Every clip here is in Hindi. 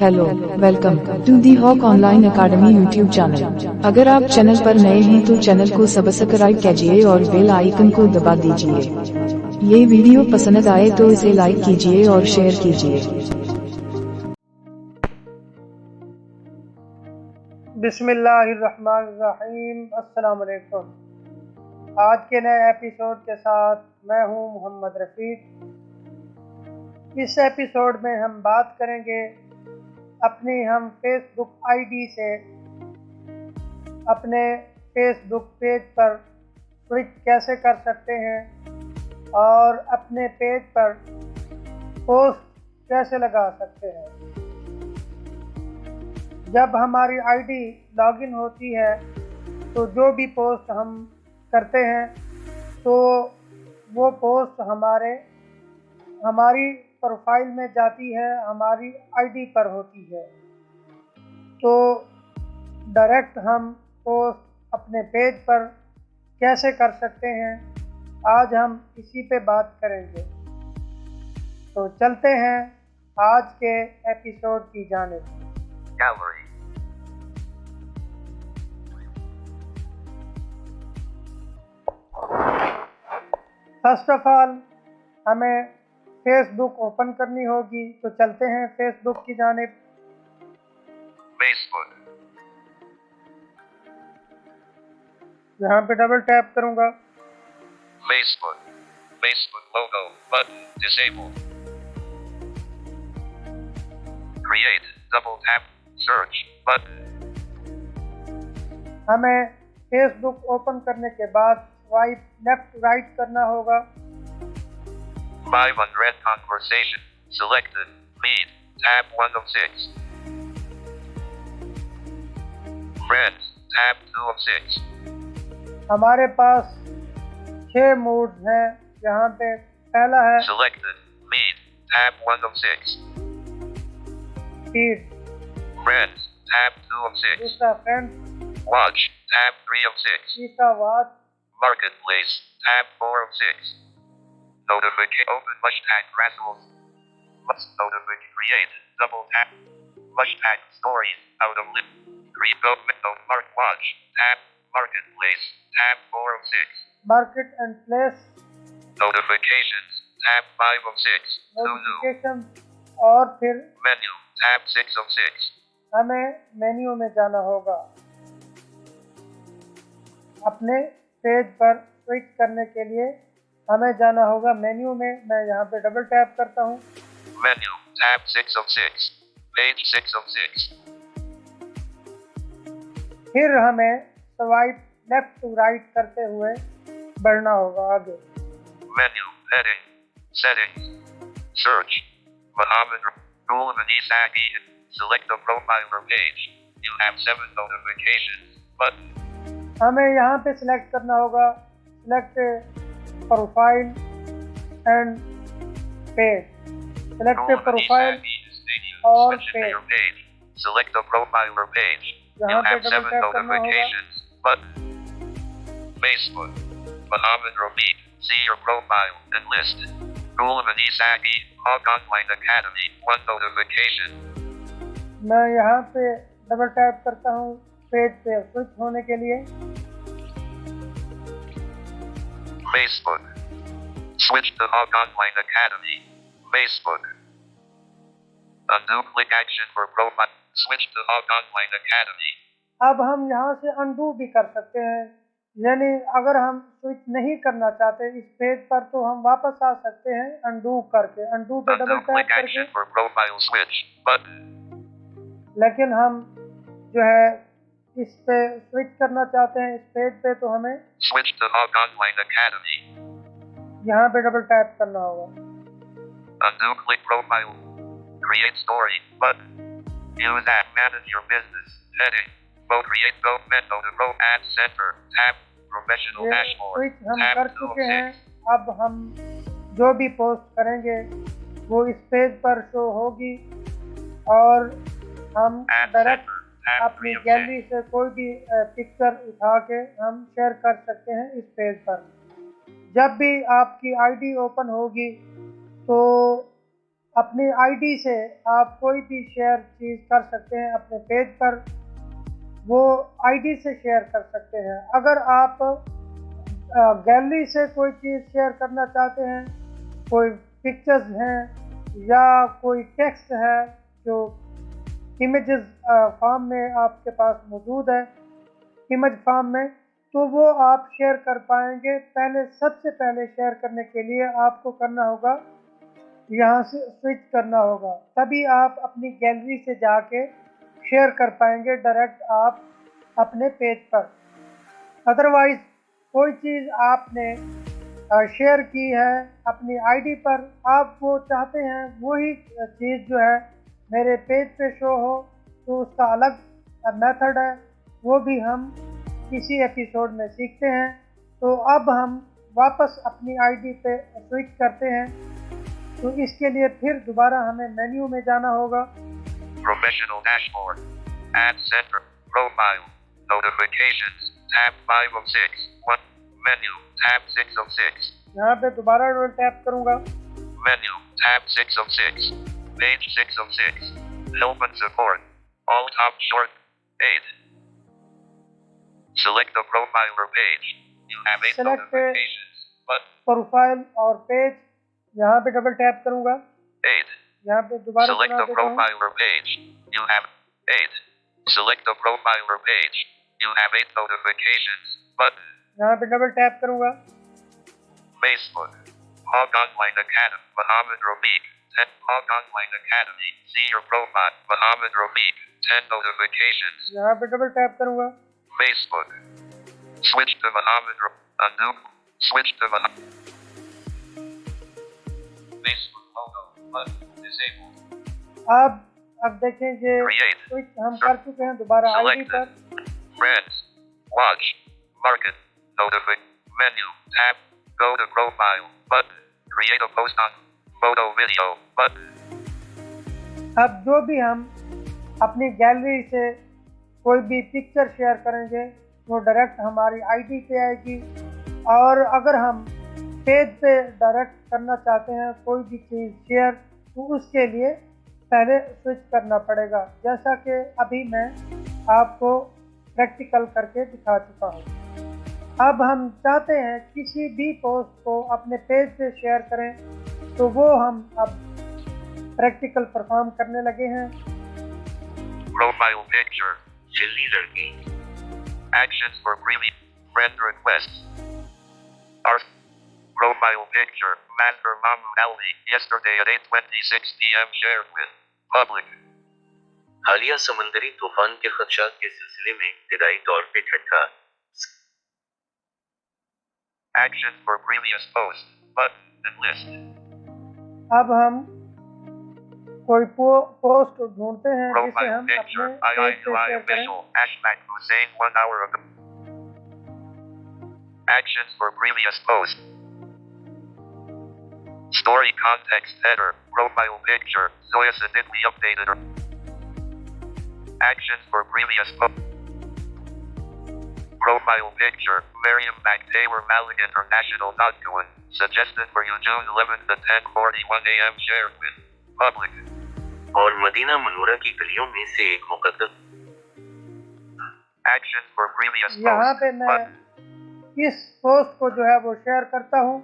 Hello, welcome to the Hawk Online Academy YouTube channel. अगर आप चैनल पर नए हैं तो चैनल को सब्सक्राइब कीजिए और बेल आइकन को दबा दीजिए। ये वीडियो पसंद आए तो इसे लाइक कीजिए और शेयर कीजिए। बिस्मिल्लाहिर्रहमानिर्रहीम। अस्सलाम वालेकुम। आज के नए एपिसोड के साथ मैं हूं मोहम्मद रफ़ीक। इस एपिसोड में हम बात करेंगे अपनी हम फेसबुक आईडी से अपने फेसबुक पेज पर स्विच कैसे कर सकते हैं और अपने पेज पर पोस्ट कैसे लगा सकते हैं। जब हमारी आईडी लॉगिन होती है तो जो भी पोस्ट हम करते हैं तो वो पोस्ट हमारी प्रोफाइल में जाती है, हमारी आईडी पर होती है। तो डायरेक्ट हम पोस्ट अपने पेज पर कैसे कर सकते हैं, आज हम इसी पे बात करेंगे। तो चलते हैं आज के एपिसोड की जानिब। Gallery. फर्स्ट ऑफ ऑल हमें फेसबुक ओपन करनी होगी, तो चलते हैं फेसबुक की जानिब। Facebook. यहाँ पे डबल टैप करूँगा। Facebook. Facebook logo button disabled. Create double tap search button. हमें फेसबुक ओपन करने के बाद स्वाइप लेफ्ट राइट करना होगा। 500 conversation selected. Lead tab 1 of 6. Friends tab 2 of 6. हमारे पास 6 मूड्स हैं। यहाँ पे पहला है Selected. Lead tab 1 of 6. Feed, Friends tab 2 of 6. दूसरा फ्रेंड्स, Watch tab 3 of 6. तीसरा watch, Marketplace tab 4 of 6. Notification open hashtag grassroots. Must notification create double tap. Hashtag stories out of list. Create government of mark watch tab marketplace tab 4 of 6. Market and place, Notifications tab 5 of 6. Hulu notification और फिर menu tab 6 of 6. हमें मेन्यू में जाना होगा। अपने पेज पर स्विच करने के लिए हमें जाना होगा मेन्यू में। मैं यहाँ पे डबल टैप करता हूँ। Menu tab 6 of 6. Page 6 of 6. फिर हमें स्वाइप लेफ्ट टू राइट करते हुए बढ़ना होगा आगे। Menu heading settings search Muhammad Isagi. Select the profile or page. You have 7 notifications button. हमें यहाँ पे सिलेक्ट करना होगा select profile and page. Select profile और page, Select the profile or page. You यहाँ पे have डबल 7 टैप करना होगा। notifications button. Facebook Muhammad Rafiq. See your profile and list. Isagi Hawk Online Academy 1 notification. मैं यहाँ पे डबल टैप करता हूँ पेज पे स्विच होने के लिए। Facebook. Switch to Hawk Online Academy. Facebook. Undo click action for profile. Switch to Hawk Online Academy. अब हम यहाँ से अनडू भी कर सकते हैं, यानी अगर हम स्विच नहीं करना चाहते इस पेज पर तो हम वापस आ सकते हैं अनडू करके। अनडू पे Undo डबल टैप click करके। action for profile switch button. लेकिन हम जो है इस पे स्विच करना चाहते हैं इस पेज पे, तो हमें Switch to Hawk Online Academy. यहाँ पे डबल टैप करना होगा। Undo click profile. Create story button. Use app manage your business. Heading. Go create go method to go ad center. Tab professional ये dashboard. स्विच हम Tab कर 2 of चुके हैं। 6. अब हम जो भी पोस्ट करेंगे वो इस पेज पर शो होगी और हम Ad डायरेक्ट center. Tab अपनी 3 of 6. गैलरी से कोई भी पिक्चर उठा के हम शेयर कर सकते हैं इस पेज पर। जब भी आपकी आईडी ओपन होगी तो अपनी आईडी से आप कोई भी शेयर चीज़ कर सकते हैं अपने पेज पर, वो आईडी से शेयर कर सकते हैं। अगर आप गैलरी से कोई चीज़ शेयर करना चाहते हैं, कोई पिक्चर्स हैं या कोई टेक्स्ट है जो इमेजेस फॉर्म में आपके पास मौजूद है, इमेज फॉर्म में, तो वो आप शेयर कर पाएंगे। सबसे पहले शेयर करने के लिए आपको करना होगा, यहाँ से स्विच करना होगा, तभी आप अपनी गैलरी से जाके शेयर कर पाएंगे डायरेक्ट आप अपने पेज पर। अदरवाइज़ कोई चीज़ आपने शेयर की है अपनी आईडी पर, आप वो चाहते हैं वही चीज़ जो है मेरे पेज पे शो हो, तो उसका अलग मेथड है, वो भी हम इसी एपिसोड में सीखते हैं। तो अब हम वापस अपनी आईडी पे स्विच करते हैं, तो इसके लिए फिर दोबारा हमें मेन्यू में जाना होगा। Professional dashboard, Ad Center, Profile, Notifications, Tab 5 of 6, 1, Menu, Tab 6 of 6. यहाँ पे दोबारा डबल टैप करूँगा। Menu, Tab 6 of 6, Page 6 of 6, Help and Support, All Top Short, 8. Select the profile or page. You have 8 Select notifications, but profile और पेज, यहाँ पे डबल टैप करूँगा। 8. यहाँ पे दोबारा Select सुना the देता हूँ। profile or page. You have 8. Select the profile or page. You have 8 notifications, button. यहाँ पे डबल टैप करूँगा। Facebook. Hog Online Academy. Mohammed Rafiq. 10. Hog Online Academy. See your profile. Mohammed Rafiq. 10 notifications. यहाँ पे डबल टैप करूँगा। Facebook. Switch to Mohammed Rafiq. Undo. Switch to Mohammed. Facebook logo. Button. Disabled. अब देखें ये Create. स्विच हम कर चुके हैं दोबारा आईडी पर। Friends. Watch. Market. Notify. Menu. Tab. Go to profile. Button. Create a post on. Photo video. Button. अब जो भी हम अपनी गैलरी से कोई भी पिक्चर शेयर करेंगे वो डायरेक्ट हमारी आईडी पे आएगी, और अगर हम पेज पे डायरेक्ट करना चाहते हैं कोई भी चीज़ शेयर, तो उसके लिए पहले स्विच करना पड़ेगा, जैसा कि अभी मैं आपको प्रैक्टिकल करके दिखा चुका हूँ। अब हम चाहते हैं किसी भी पोस्ट को अपने पेज पे शेयर करें, तो वो हम अब प्रैक्टिकल परफॉर्म करने लगे हैं। Profile picture. Chilli Lurki. Actions for premium. Friend requests. Our profile picture. Master Mahmoud Ali. Yesterday at 8:26 p.m. shared with public. हालिया समंदरी तूफान के खदशात के सिलसिले में इब्तिदाई तौर पे ठट्ठा। Actions for previous post. Button and list. अब हम कोई पोस्ट ढूंढते हैं जिसे Profile हम अपने picture. पेज पे शेयर करें। official. Hashtag Hussein 1 hour ago. Actions for previous post. Story context header. Profile picture. Zoya Siddiqui updated her. Actions for previous post. Profile picture. Miriam Taylor Malik International Document. Suggested for you June 11th at 10:41 a.m. shared with public. और मदीना मनूरा की गलियों में से एक मुकद्दस। Actions for previous यहाँ post. पे मैं इस पोस्ट को जो है वो शेयर करता हूँ।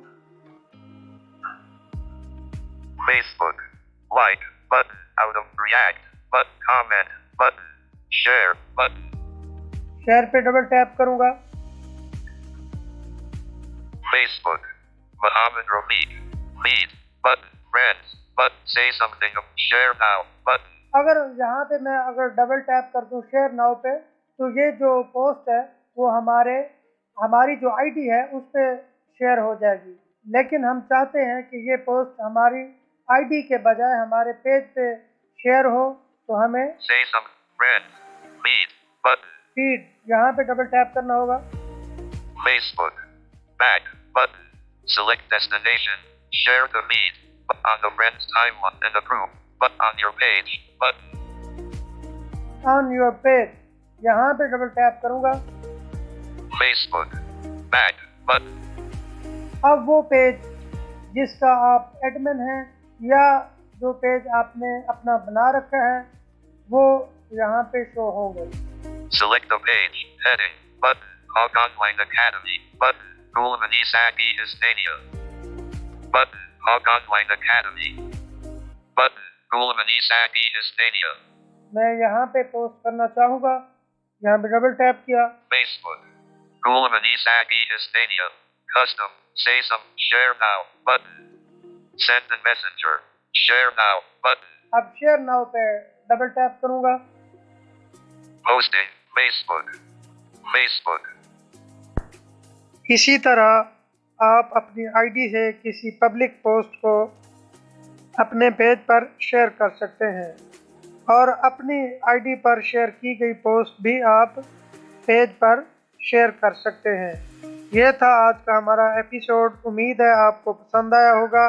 Facebook. Like. Button. Out of react. Button. Comment. Button. Share. Button. Share पे डबल टैप करूँगा। Facebook. Mohammed Rafiq. Lead. Button. Friends. Button. Say something. Share now. Button. अगर यहाँ पे मैं अगर डबल टैप कर दूँ शेयर नाउ पे, तो ये जो पोस्ट है वो हमारी जो आईडी है उस पे शेयर हो जाएगी, लेकिन हम चाहते हैं कि ये पोस्ट हमारी आईडी के बजाय हमारे पेज पे शेयर हो, तो हमें Say some. Friends. Lead. Button. Feed यहाँ पे डबल टैप करना होगा। Facebook. Back. Button. Select destination. Share the feed. On the friends timeline and the group. But on your page. Button. On your page यहाँ पे डबल टैप करूँगा। Facebook. Back. Button. अब वो पेज जिसका आप एडमिन हैं या जो पेज आपने अपना बना रखा है वो यहाँ पे शो होंगे। Select the page, heading, button, Hog Online Academy, button, Gulmani Sagi Istania, button, Hog Online Academy, button, Gulmani Sagi Istania, मैं यहाँ पे पोस्ट करना चाहूँगा, यहाँ पे डबल टैप किया। Facebook, Gulmani Sagi Istania, custom, say some, share now, button, send a messenger, share now, button, अब शेयर नाउ पे डबल टैप करूँगा। posting, Facebook, Facebook, इसी तरह आप अपनी आईडी से किसी पब्लिक पोस्ट को अपने पेज पर शेयर कर सकते हैं और अपनी आईडी पर शेयर की गई पोस्ट भी आप पेज पर शेयर कर सकते हैं। यह था आज का हमारा एपिसोड। उम्मीद है आपको पसंद आया होगा।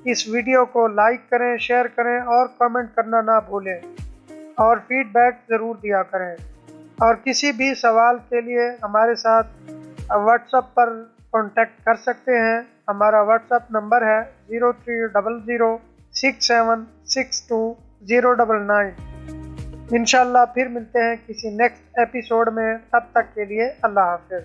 इस वीडियो को लाइक करें, शेयर करें और कमेंट करना ना भूलें और फीडबैक ज़रूर दिया करें। और किसी भी सवाल के लिए हमारे साथ व्हाट्सएप पर कांटेक्ट कर सकते हैं। हमारा व्हाट्सएप नंबर है 0300676209। इंशाल्लाह फिर मिलते हैं किसी नेक्स्ट एपिसोड में। तब तक के लिए अल्लाह हाफ़िज़।